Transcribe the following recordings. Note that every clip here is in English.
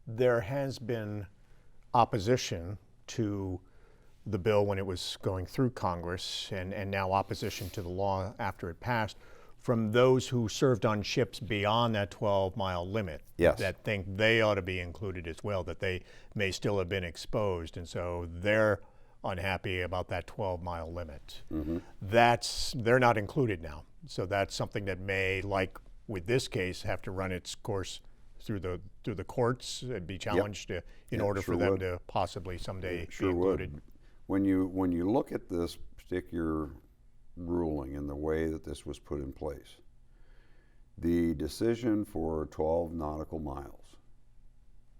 There has been opposition to the bill when it was going through Congress, and now opposition to the law after it passed, from those who served on ships beyond that 12-mile limit. Yes. That think they ought to be included as well, that they may still have been exposed, and so they're unhappy about that 12-mile limit. They're not included now. So that's something that may, like with this case, have to run its course through the courts and be challenged in order for them to possibly someday be included. Would. When you look at this particular ruling and the way that this was put in place, the decision for 12 nautical miles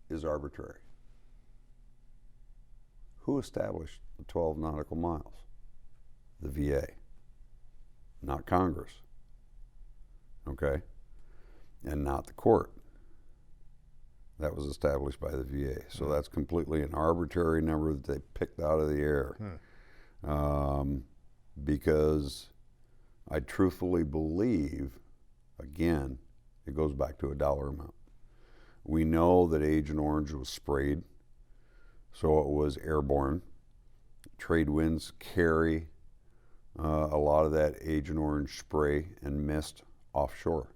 is arbitrary. Who established the 12 nautical miles? The VA, not Congress, okay, and not the court. That was established by the VA. So that's completely an arbitrary number that they picked out of the air. Because I truthfully believe, again, it goes back to a dollar amount. We know that Agent Orange was sprayed, so it was airborne. Trade winds carry a lot of that Agent Orange spray and mist offshore.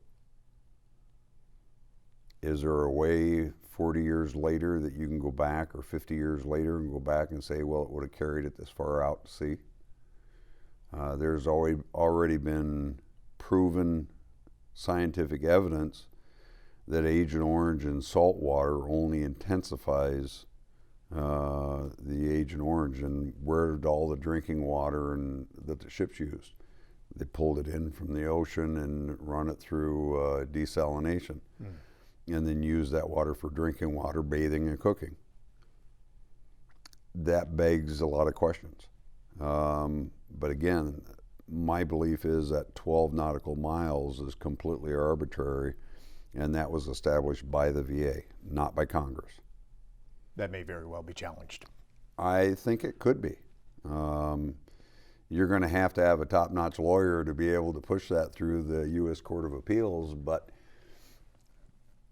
Is there a way 40 years later that you can go back, or 50 years later and go back and say, well, it would have carried it this far out to sea? There's already been proven scientific evidence that Agent Orange in salt water only intensifies the Agent Orange. And where did all the drinking water that the ships used? They pulled it in from the ocean and run it through desalination. And then use that water for drinking water, bathing, and cooking. That begs a lot of questions. But again, my belief is that 12 nautical miles is completely arbitrary, and that was established by the VA, not by Congress. That may very well be challenged. I think it could be. You're going to have a top-notch lawyer to be able to push that through the U.S. Court of Appeals, but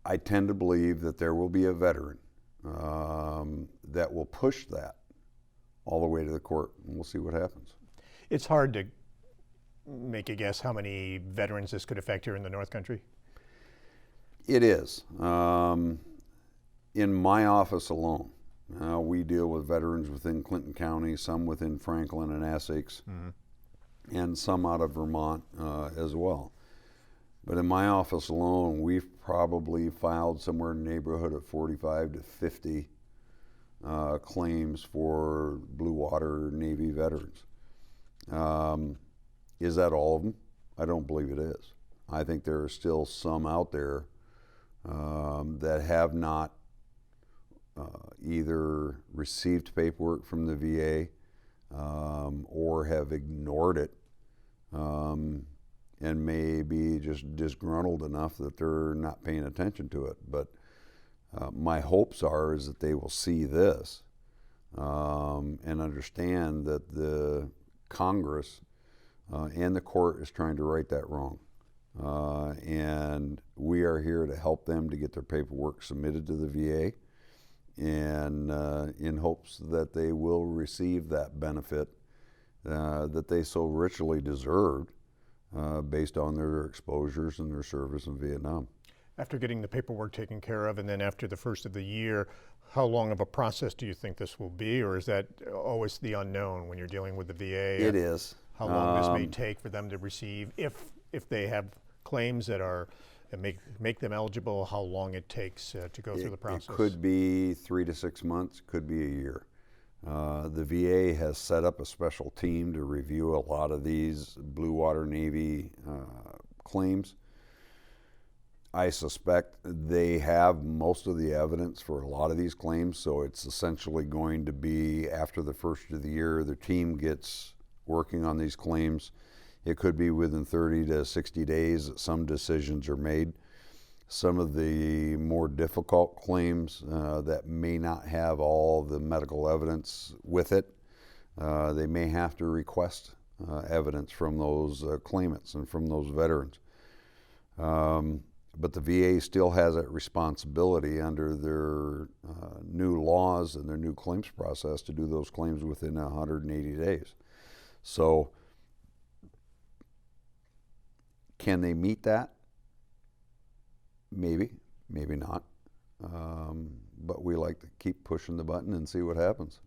I tend to believe that there will be a veteran that will push that all the way to the court, and we'll see what happens. It's hard to make a guess how many veterans this could affect here in the North Country. It is. In my office alone, we deal with veterans within Clinton County, some within Franklin and Essex, and some out of Vermont as well. But in my office alone, we've probably filed somewhere in the neighborhood of 45 to 50 claims for Blue Water Navy veterans. Is that all of them? I don't believe it is. I think there are still some out there that have not either received paperwork from the VA or have ignored it, and may be just disgruntled enough that they're not paying attention to it. But my hopes is that they will see this and understand that the Congress and the court is trying to right that wrong. And we are here to help them to get their paperwork submitted to the VA, and in hopes that they will receive that benefit that they so richly deserved based on their exposures and their service in Vietnam. After getting the paperwork taken care of, and then after the first of the year, how long of a process do you think this will be, or is that always the unknown when you're dealing with the VA? It is. How long this may take for them to receive, if they have claims that make them eligible, how long it takes to go through the process? It could be 3 to 6 months, could be a year. The VA has set up a special team to review a lot of these Blue Water Navy claims. I suspect they have most of the evidence for a lot of these claims, so it's essentially going to be after the first of the year, the team gets working on these claims. It could be within 30 to 60 days that some decisions are made. Some of the more difficult claims that may not have all the medical evidence with it, they may have to request evidence from those claimants and from those veterans. But the VA still has that responsibility under their new laws and their new claims process to do those claims within 180 days. So can they meet that? Maybe, maybe not. But we like to keep pushing the button and see what happens.